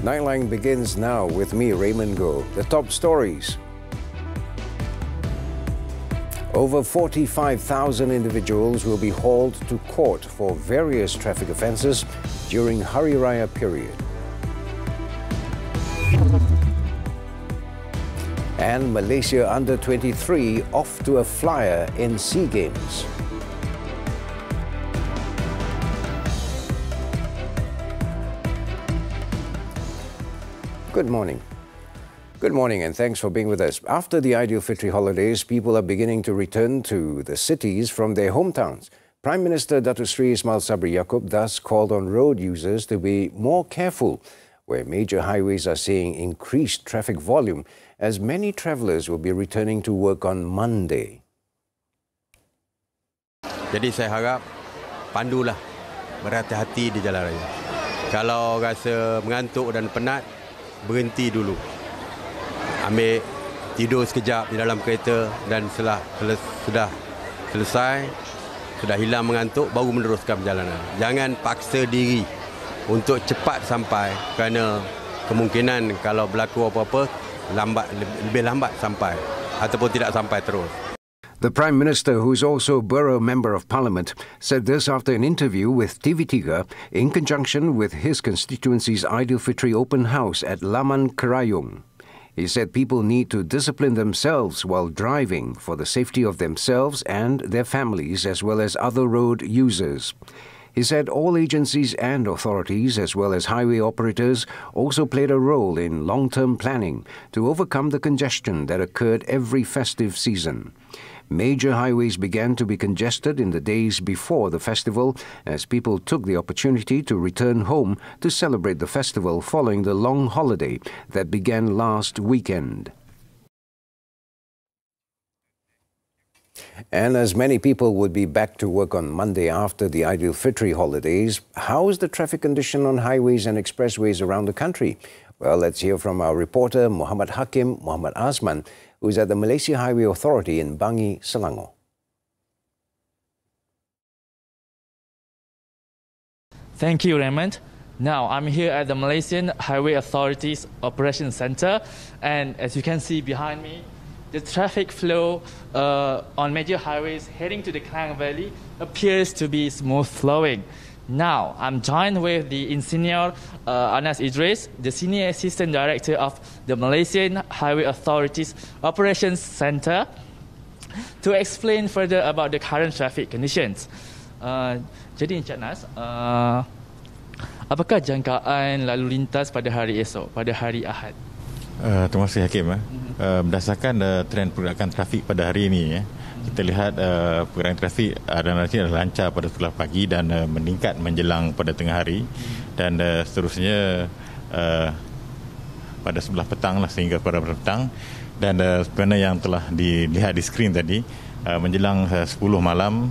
Nightline begins now with me, Raymond Goh. The top stories. Over 45,000 individuals will be hauled to court for various traffic offences during Hari Raya period. And Malaysia Under 23 off to a flyer in SEA Games. Good morning. Good morning and thanks for being with us. After the Aidilfitri holidays, people are beginning to return to the cities from their hometowns. Prime Minister Datuk Seri Ismail Sabri Yaakob thus called on road users to be more careful where major highways are seeing increased traffic volume as many travellers will be returning to work on Monday. Jadi saya harap pandulah berhati-hati di jalan raya. Kalau rasa mengantuk dan penat, berhenti dulu. Ambil tidur sekejap di dalam kereta dan sudah selesai, sudah hilang mengantuk, baru meneruskan perjalanan. Jangan paksa diri untuk cepat sampai kerana kemungkinan kalau berlaku apa-apa, lebih lambat sampai ataupun tidak sampai terus. The Prime Minister, who is also Borough Member of Parliament, said this after an interview with TV3 in conjunction with his constituency's Aidilfitri open house at Laman Kerayung. He said people need to discipline themselves while driving for the safety of themselves and their families as well as other road users. He said all agencies and authorities as well as highway operators also played a role in long-term planning to overcome the congestion that occurred every festive season. Major highways began to be congested in the days before the festival as people took the opportunity to return home to celebrate the festival following the long holiday that began last weekend. And as many people would be back to work on Monday after the Aidilfitri holidays, how is the traffic condition on highways and expressways around the country? Well, let's hear from our reporter Muhammad Hakim Muhammad Azman, who is at the Malaysia Highway Authority in Bangi, Selangor. Thank you, Raymond. Now, I'm here at the Malaysian Highway Authority's Operations Centre, and as you can see behind me, the traffic flow on major highways heading to the Klang Valley appears to be smooth flowing. Now, I'm joined with the Engineer Anas Idris, the Senior Assistant Director of the Malaysian Highway Authority's Operations Centre, to explain further about the current traffic conditions. Jadi Encik Nas, apakah jangkaan lalu lintas pada hari esok, pada hari Ahad? Terima kasih Hakim. Berdasarkan trend pergerakan trafik pada hari ini, kita lihat pergerakan trafik adalah lancar pada sebelah pagi dan meningkat menjelang pada tengah hari dan seterusnya pada sebelah petang sehingga pada petang dan sebenarnya yang telah dilihat di skrin tadi menjelang 10 malam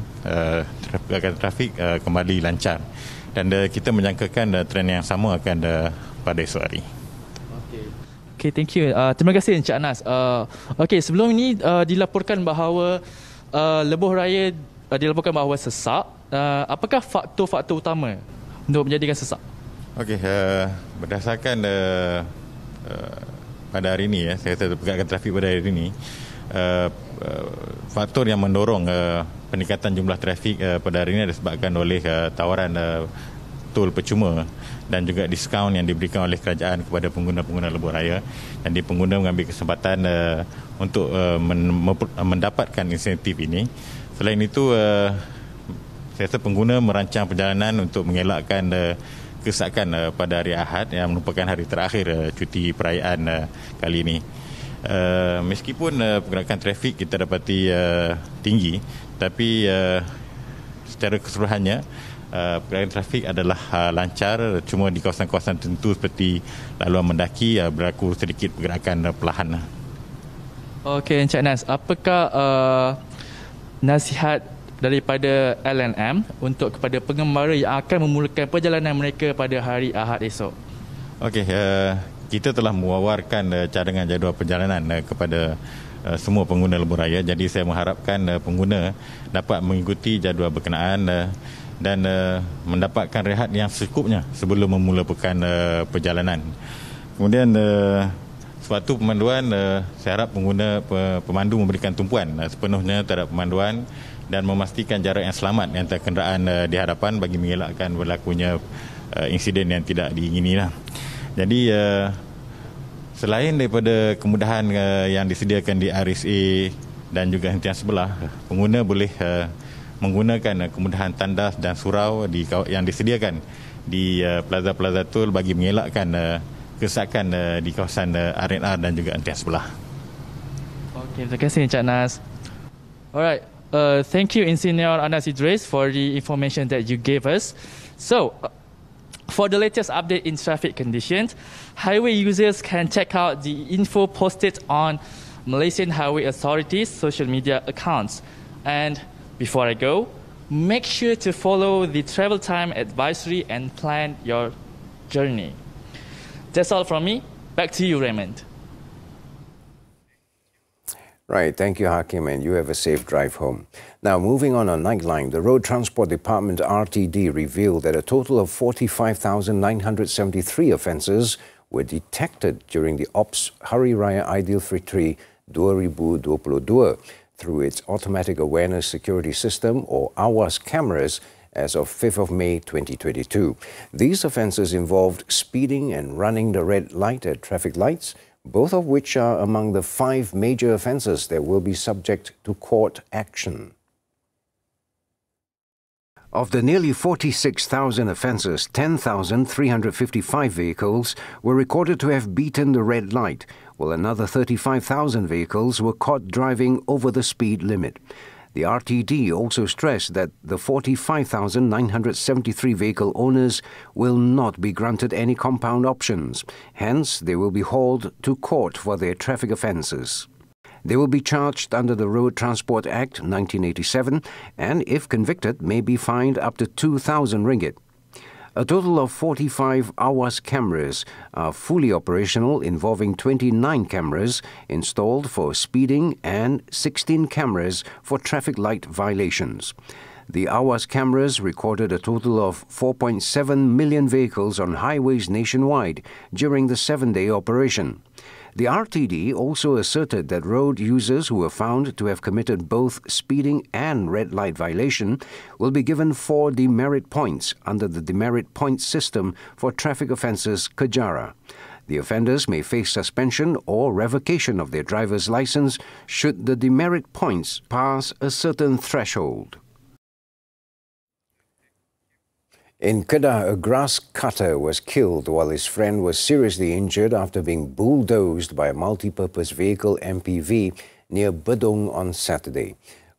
pergerakan trafik kembali lancar dan kita menjangkakan trend yang sama akan pada esok hari. Okay, thank you. Terima kasih Encik Anas. Okay, sebelum ini dilaporkan bahawa lebuh raya dilaporkan bahawa sesak. Apakah faktor-faktor utama untuk menjadikan sesak? Okey, berdasarkan pada hari ini, saya kata pergerakan trafik pada hari ini, faktor yang mendorong peningkatan jumlah trafik pada hari ini disebabkan oleh tawaran tol percuma dan juga diskaun yang diberikan oleh kerajaan kepada pengguna-pengguna lebuh raya, dan pengguna mengambil kesempatan untuk mendapatkan insentif ini. Selain itu, saya rasa pengguna merancang perjalanan untuk mengelakkan kesesakan pada hari Ahad yang merupakan hari terakhir cuti perayaan kali ini. Meskipun pergerakan trafik kita dapati tinggi, tapi secara keseluruhannya pergerakan trafik adalah lancar, cuma di kawasan-kawasan tertentu seperti laluan mendaki berlaku sedikit pergerakan perlahan. Okey Encik Nas, apakah nasihat daripada LNM untuk kepada pengembara yang akan memulakan perjalanan mereka pada hari Ahad esok? Okey, kita telah mewawarkan cadangan jadual perjalanan kepada semua pengguna lebuh raya. Jadi saya mengharapkan pengguna dapat mengikuti jadual berkenaan dan mendapatkan rehat yang secukupnya sebelum memulakan perjalanan. Kemudian sebab itu pemanduan, saya harap pengguna pemandu memberikan tumpuan sepenuhnya terhadap pemanduan dan memastikan jarak yang selamat antara kenderaan di hadapan bagi mengelakkan berlakunya insiden yang tidak diingini. Jadi selain daripada kemudahan yang disediakan di RSA dan juga hentian sebelah, pengguna boleh menggunakan kemudahan tandas dan surau yang disediakan di plaza-plaza tol bagi mengelakkan kesesakan di kawasan R&R dan juga hentian sebelah. Okay, terima kasih Encik Nas. Alright, thank you Engineer Anas Idris for the information that you gave us. So, for the latest update in traffic conditions, highway users can check out the info posted on Malaysian Highway Authority's social media accounts. And before I go, make sure to follow the travel time advisory and plan your journey. That's all from me. Back to you, Raymond. Right, thank you, Hakim, and you have a safe drive home. Now, moving on Nightline, the Road Transport Department RTD revealed that a total of 45,973 offences were detected during the Ops Hari Raya Aidilfitri 2022 through its Automatic Awareness Security System, or AWAS cameras, as of 5th of May 2022. These offences involved speeding and running the red light at traffic lights, both of which are among the 5 major offences that will be subject to court action. Of the nearly 46,000 offences, 10,355 vehicles were recorded to have beaten the red light, while another 35,000 vehicles were caught driving over the speed limit. The RTD also stressed that the 45,973 vehicle owners will not be granted any compound options. Hence, they will be hauled to court for their traffic offences. They will be charged under the Road Transport Act 1987 and, if convicted, may be fined up to 2,000 ringgit. A total of 45 AWAS cameras are fully operational, involving 29 cameras installed for speeding and 16 cameras for traffic light violations. The AWAS cameras recorded a total of 4.7 million vehicles on highways nationwide during the 7-day operation. The RTD also asserted that road users who were found to have committed both speeding and red light violation will be given 4 demerit points under the demerit point system for traffic offences Kejara. The offenders may face suspension or revocation of their driver's licence should the demerit points pass a certain threshold. In Kedah, a grass cutter was killed while his friend was seriously injured after being bulldozed by a multi-purpose vehicle MPV near Bedong on Saturday.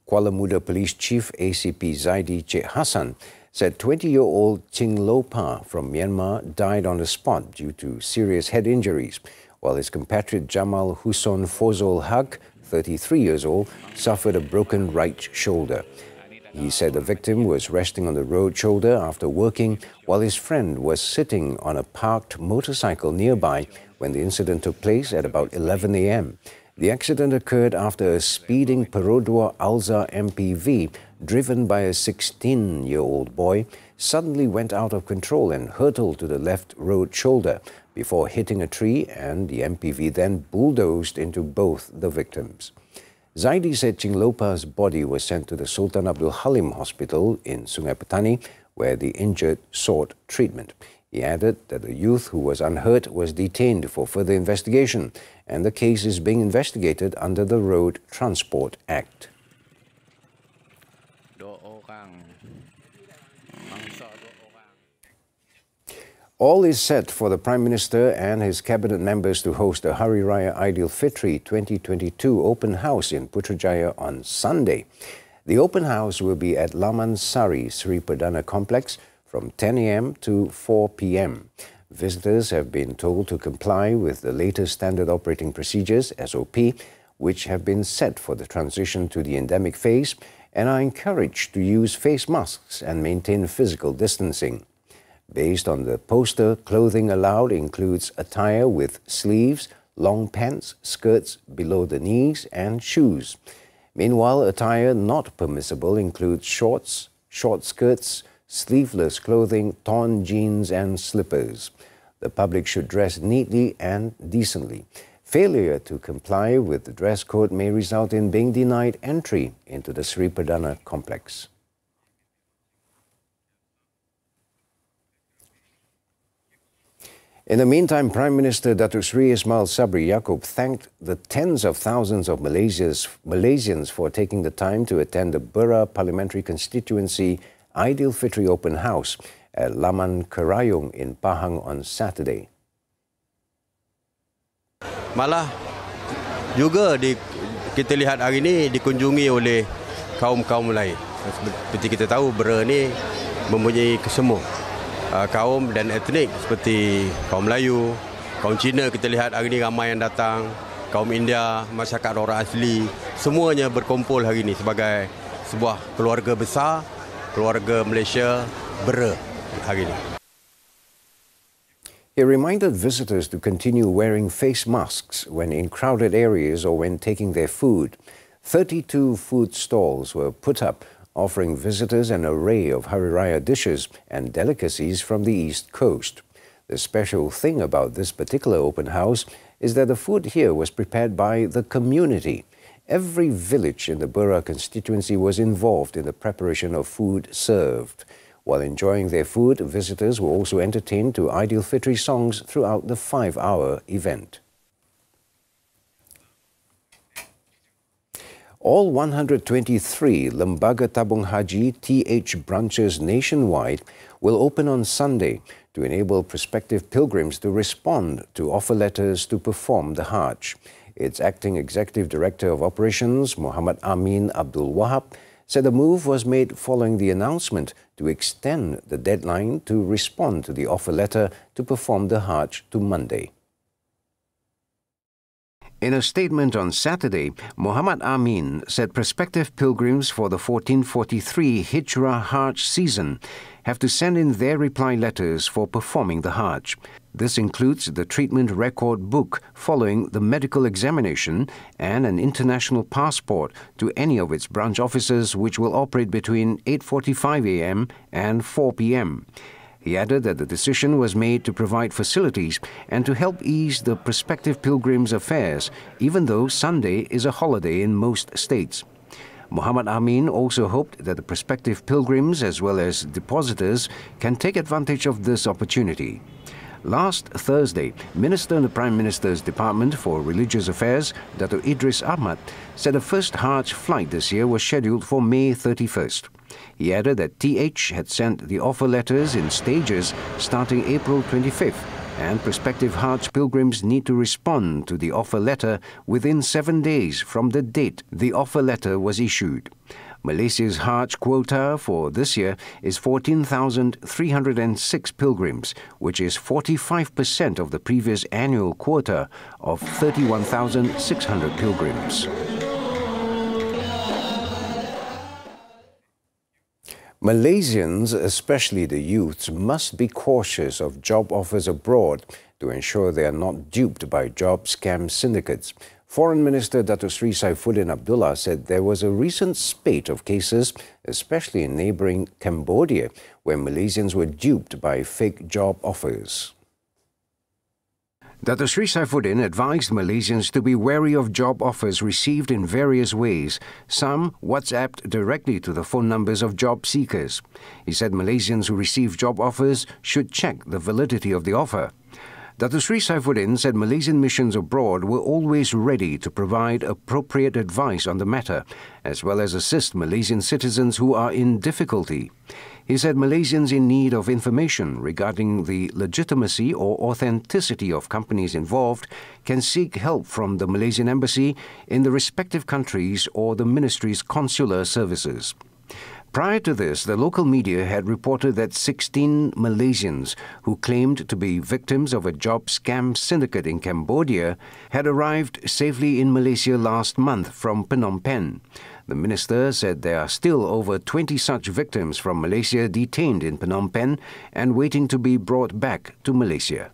Kuala Muda Police Chief ACP Zaidi Cik Hassan said 20-year-old Ching Lopa from Myanmar died on the spot due to serious head injuries, while his compatriot Jamal Huson Fozol Haq, 33 years old, suffered a broken right shoulder. He said the victim was resting on the road shoulder after working while his friend was sitting on a parked motorcycle nearby when the incident took place at about 11 a.m. The accident occurred after a speeding Perodua Alza MPV driven by a 16-year-old boy suddenly went out of control and hurtled to the left road shoulder before hitting a tree, and the MPV then bulldozed into both the victims. Zaidi said Ching Lopa's body was sent to the Sultan Abdul Halim Hospital in Sungai Petani, where the injured sought treatment. He added that the youth who was unhurt was detained for further investigation, and the case is being investigated under the Road Transport Act. All is set for the Prime Minister and his cabinet members to host the Hari Raya Aidilfitri 2022 open house in Putrajaya on Sunday. The open house will be at Laman Sari Sri Perdana Complex from 10 a.m. to 4 p.m. Visitors have been told to comply with the latest standard operating procedures, SOP, which have been set for the transition to the endemic phase, and are encouraged to use face masks and maintain physical distancing. Based on the poster, clothing allowed includes attire with sleeves, long pants, skirts below the knees, and shoes. Meanwhile, attire not permissible includes shorts, short skirts, sleeveless clothing, torn jeans and slippers. The public should dress neatly and decently. Failure to comply with the dress code may result in being denied entry into the Sri Perdana complex. In the meantime, Prime Minister Datuk Seri Ismail Sabri Yaakob thanked the tens of thousands of Malaysians for taking the time to attend the Bura Parliamentary Constituency Aidilfitri Open House at Laman Kerayung in Pahang on Saturday. Malah juga kita lihat hari ini dikunjungi oleh kaum-kaum lain. Seperti kita tahu, Bura ni mempunyai kesemua kaum dan etnik seperti kaum Melayu, kaum Cina kita lihat hari ini ramai yang datang, kaum India, masyarakat orang asli, semuanya berkumpul hari ini sebagai sebuah keluarga besar, keluarga Malaysia Bura hari ini. He reminded visitors to continue wearing face masks when in crowded areas or when taking their food. 32 food stalls were put up, offering visitors an array of Hari Raya dishes and delicacies from the East Coast. The special thing about this particular open house is that the food here was prepared by the community. Every village in the Bura constituency was involved in the preparation of food served. While enjoying their food, visitors were also entertained to Aidilfitri songs throughout the 5-hour event. All 123 Lembaga Tabung Haji TH branches nationwide will open on Sunday to enable prospective pilgrims to respond to offer letters to perform the Hajj. Its acting executive director of operations, Muhammad Amin Abdul Wahab, said the move was made following the announcement to extend the deadline to respond to the offer letter to perform the Hajj to Monday. In a statement on Saturday, Muhammad Amin said prospective pilgrims for the 1443 Hijrah Hajj season have to send in their reply letters for performing the Hajj. This includes the treatment record book following the medical examination and an international passport to any of its branch offices, which will operate between 8:45 a.m. and 4 p.m. He added that the decision was made to provide facilities and to help ease the prospective pilgrims' affairs, even though Sunday is a holiday in most states. Muhammad Amin also hoped that the prospective pilgrims as well as depositors can take advantage of this opportunity. Last Thursday, Minister in the Prime Minister's Department for Religious Affairs, Dato' Idris Ahmad, said the first Hajj flight this year was scheduled for May 31st. He added that TH had sent the offer letters in stages starting April 25th, and prospective Hajj pilgrims need to respond to the offer letter within 7 days from the date the offer letter was issued. Malaysia's Hajj quota for this year is 14,306 pilgrims, which is 45% of the previous annual quota of 31,600 pilgrims. Malaysians, especially the youths, must be cautious of job offers abroad to ensure they are not duped by job scam syndicates. Foreign Minister Datuk Seri Saifuddin Abdullah said there was a recent spate of cases, especially in neighbouring Cambodia, where Malaysians were duped by fake job offers. Datuk Seri Saifuddin advised Malaysians to be wary of job offers received in various ways, some WhatsApped directly to the phone numbers of job seekers. He said Malaysians who receive job offers should check the validity of the offer. Datuk Seri Saifuddin said Malaysian missions abroad were always ready to provide appropriate advice on the matter, as well as assist Malaysian citizens who are in difficulty. He said Malaysians in need of information regarding the legitimacy or authenticity of companies involved can seek help from the Malaysian Embassy in the respective countries or the Ministry's consular services. Prior to this, the local media had reported that 16 Malaysians who claimed to be victims of a job scam syndicate in Cambodia had arrived safely in Malaysia last month from Phnom Penh. The minister said there are still over 20 such victims from Malaysia detained in Phnom Penh and waiting to be brought back to Malaysia.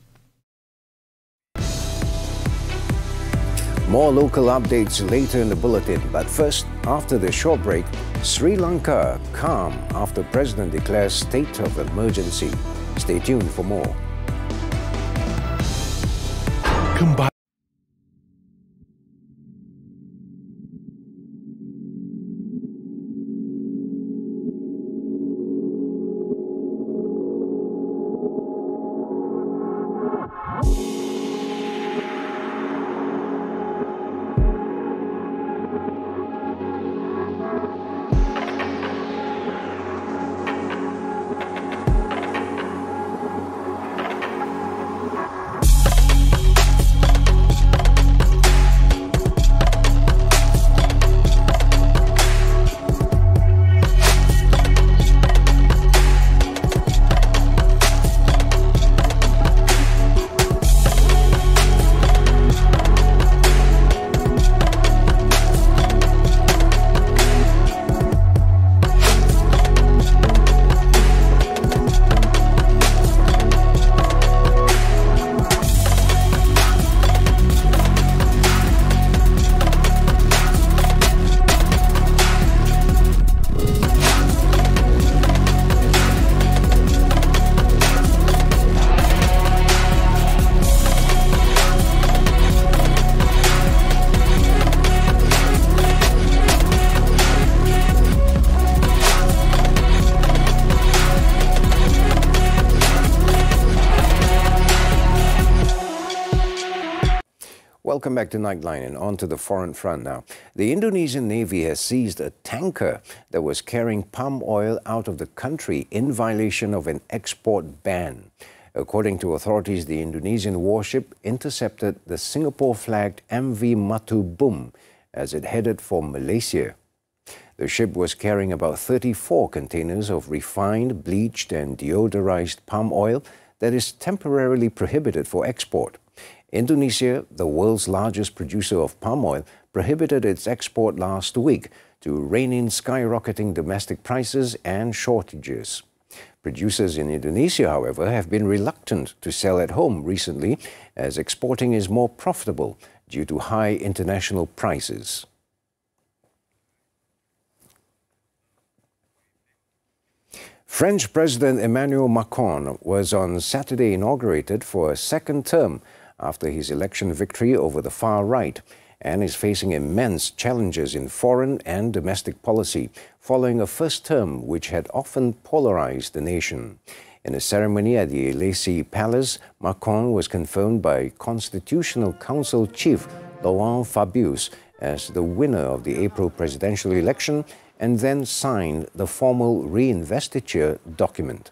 More local updates later in the bulletin, but first, after this short break, Sri Lanka calm after President declares state of emergency. Stay tuned for more. Welcome back to Nightline and on to the foreign front now. The Indonesian Navy has seized a tanker that was carrying palm oil out of the country in violation of an export ban. According to authorities, the Indonesian warship intercepted the Singapore-flagged MV Matu Bum as it headed for Malaysia. The ship was carrying about 34 containers of refined, bleached and deodorized palm oil that is temporarily prohibited for export. Indonesia, the world's largest producer of palm oil, prohibited its export last week to rein in skyrocketing domestic prices and shortages. Producers in Indonesia, however, have been reluctant to sell at home recently as exporting is more profitable due to high international prices. French President Emmanuel Macron was on Saturday inaugurated for a second term after his election victory over the far right, and is facing immense challenges in foreign and domestic policy following a first term which had often polarized the nation. In a ceremony at the Élysée Palace, Macron was confirmed by Constitutional Council Chief Laurent Fabius as the winner of the April presidential election and then signed the formal reinvestiture document.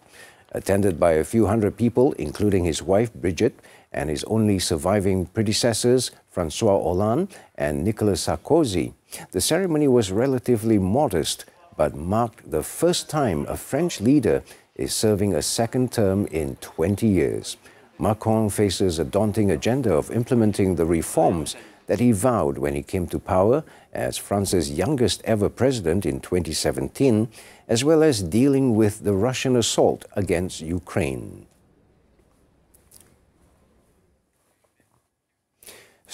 Attended by a few hundred people, including his wife Brigitte, and his only surviving predecessors, François Hollande and Nicolas Sarkozy. The ceremony was relatively modest, but marked the first time a French leader is serving a second term in 20 years. Macron faces a daunting agenda of implementing the reforms that he vowed when he came to power as France's youngest ever president in 2017, as well as dealing with the Russian assault against Ukraine.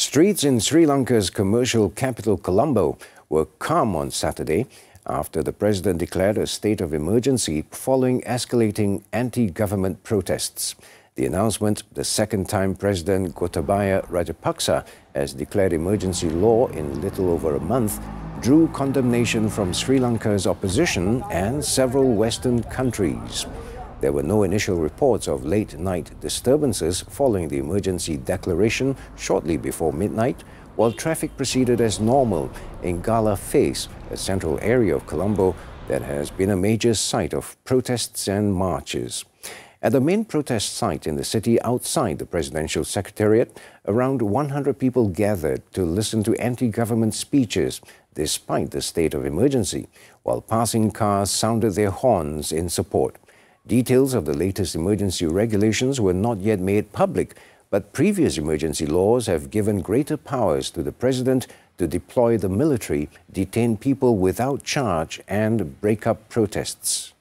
Streets in Sri Lanka's commercial capital Colombo were calm on Saturday after the president declared a state of emergency following escalating anti-government protests. The announcement, the second time President Gotabaya Rajapaksa has declared emergency law in little over a month, drew condemnation from Sri Lanka's opposition and several Western countries. There were no initial reports of late-night disturbances following the emergency declaration shortly before midnight, while traffic proceeded as normal in Gala Face, a central area of Colombo that has been a major site of protests and marches. At the main protest site in the city outside the presidential secretariat, around 100 people gathered to listen to anti-government speeches despite the state of emergency, while passing cars sounded their horns in support. Details of the latest emergency regulations were not yet made public, but previous emergency laws have given greater powers to the president to deploy the military, detain people without charge, and break up protests.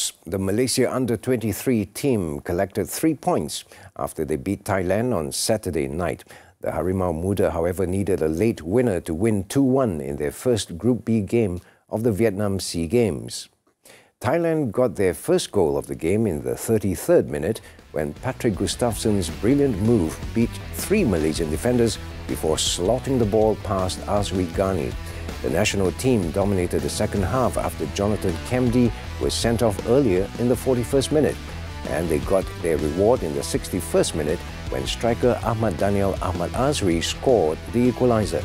sports, the Malaysia Under 23 team collected 3 points after they beat Thailand on Saturday night. The Harimau Muda, however, needed a late winner to win 2-1 in their first Group B game of the Vietnam Sea Games. Thailand got their first goal of the game in the 33rd minute when Patrick Gustafsson's brilliant move beat 3 Malaysian defenders before slotting the ball past Azri Ghani. The national team dominated the second half after Jonathan Kemdi was sent off earlier in the 41st minute, and they got their reward in the 61st minute when striker Ahmad Daniel Ahmad Azri scored the equaliser.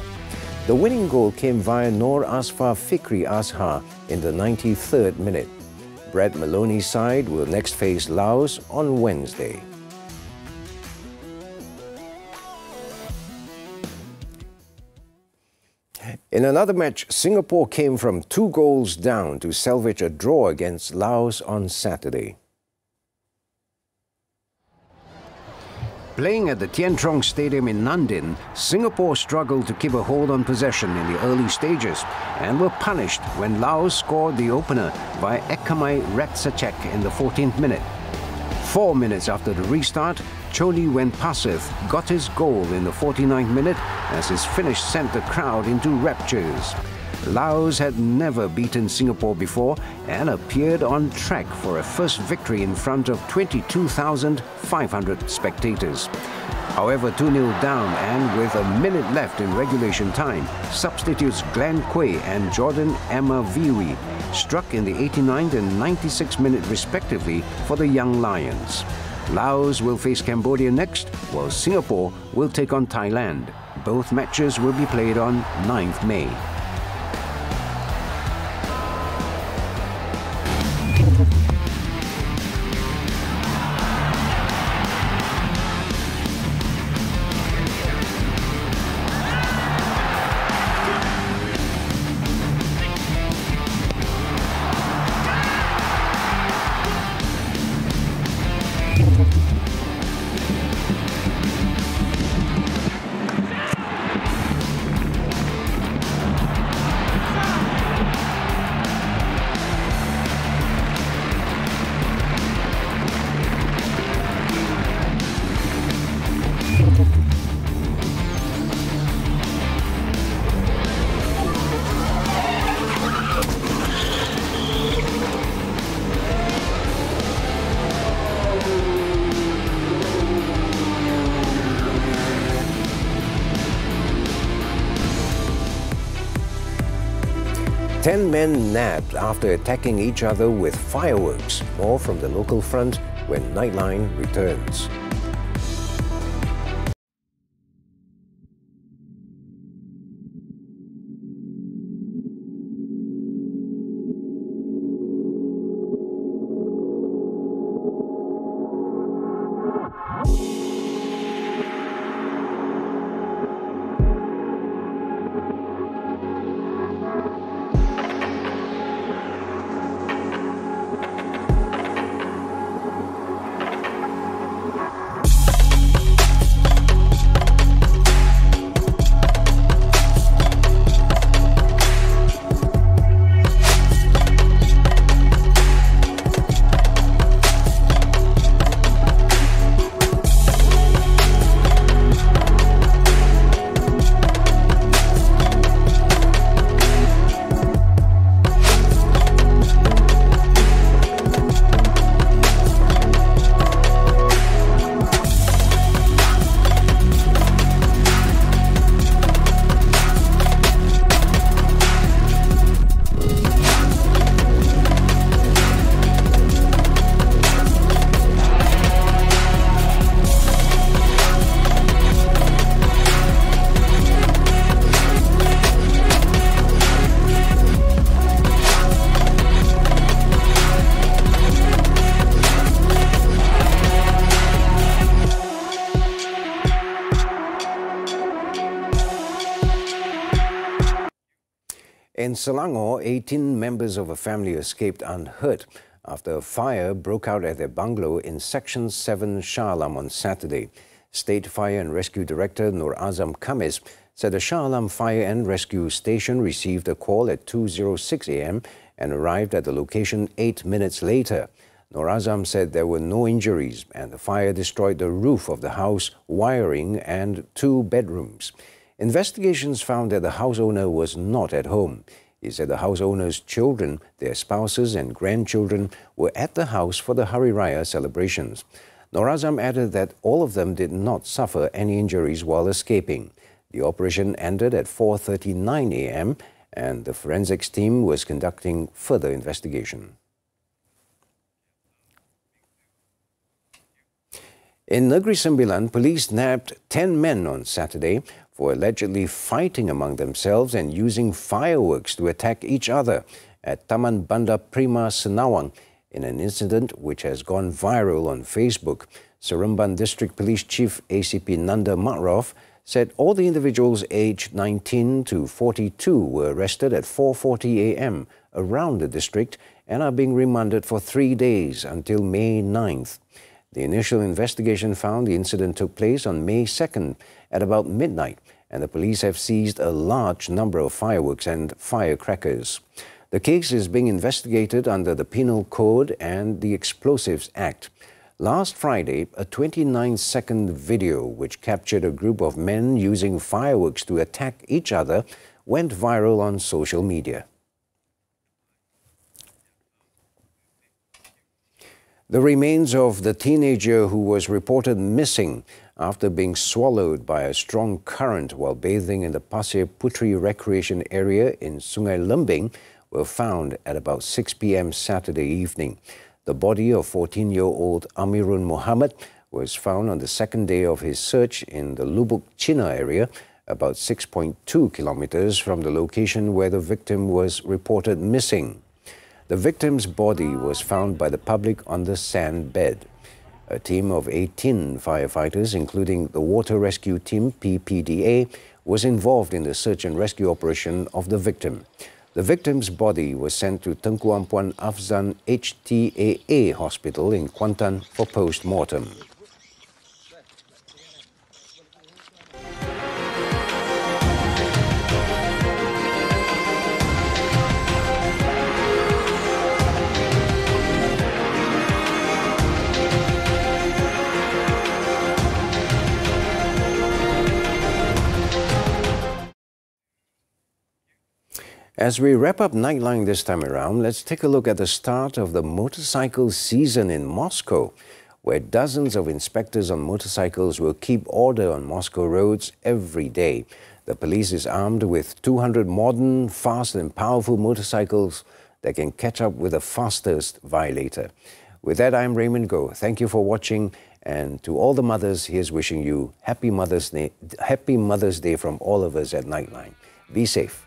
The winning goal came via Nor Asfar Fikri Azhar in the 93rd minute. Brad Maloney's side will next face Laos on Wednesday. In another match, Singapore came from 2 goals down to salvage a draw against Laos on Saturday. Playing at the Tien Trong Stadium in Nandin, Singapore struggled to keep a hold on possession in the early stages and were punished when Laos scored the opener by Ekamai Ratsacek in the 14th minute. 4 minutes after the restart, Choli Wenpasith got his goal in the 49th minute as his finish sent the crowd into raptures. Laos had never beaten Singapore before and appeared on track for a first victory in front of 22,500 spectators. However, 2-0 down and with a minute left in regulation time, substitutes Glenn Quay and Jordan Emma Viwi struck in the 89th and 96th minute respectively for the Young Lions. Laos will face Cambodia next, while Singapore will take on Thailand. Both matches will be played on 9th May. Ten men nabbed after attacking each other with fireworks. More from the local front when Nightline returns. In Selangor, 18 members of a family escaped unhurt after a fire broke out at their bungalow in Section 7 Shah Alam on Saturday. State Fire and Rescue Director Nur Azam Khamis said the Shah Alam Fire and Rescue Station received a call at 2:06 a.m. and arrived at the location 8 minutes later. Nur Azam said there were no injuries and the fire destroyed the roof of the house, wiring and 2 bedrooms. Investigations found that the house owner was not at home. He said the house owner's children, their spouses and grandchildren were at the house for the Hari Raya celebrations. Nur Azam added that all of them did not suffer any injuries while escaping. The operation ended at 4:39 a.m. and the forensics team was conducting further investigation. In Negeri Sembilan, police nabbed 10 men on Saturday for allegedly fighting among themselves and using fireworks to attack each other at Taman Bandar Prima Senawang in an incident which has gone viral on Facebook. Seremban District Police Chief ACP Nanda Makrov said all the individuals aged 19 to 42 were arrested at 4:40 a.m. around the district and are being remanded for 3 days until May 9th. The initial investigation found the incident took place on May 2nd at about midnight, and the police have seized a large number of fireworks and firecrackers. The case is being investigated under the Penal Code and the Explosives Act. Last Friday, a 29-second video which captured a group of men using fireworks to attack each other went viral on social media. The remains of the teenager who was reported missing after being swallowed by a strong current while bathing in the Pasir Putri Recreation Area in Sungai Lembing were found at about 6 p.m. Saturday evening. The body of 14-year-old Amirun Muhammad was found on the second day of his search in the Lubuk Cina area, about 6.2 kilometers from the location where the victim was reported missing. The victim's body was found by the public on the sand bed. A team of 18 firefighters, including the Water Rescue Team (PPDA), was involved in the search and rescue operation of the victim. The victim's body was sent to Tengku Ampuan Afzan HTAA Hospital in Kuantan for post-mortem. As we wrap up Nightline this time around, let's take a look at the start of the motorcycle season in Moscow, where dozens of inspectors on motorcycles will keep order on Moscow roads every day. The police is armed with 200 modern, fast and powerful motorcycles that can catch up with the fastest violator. With that, I'm Raymond Goh. Thank you for watching, and to all the mothers, here's wishing you Happy Mother's Day from all of us at Nightline. Be safe.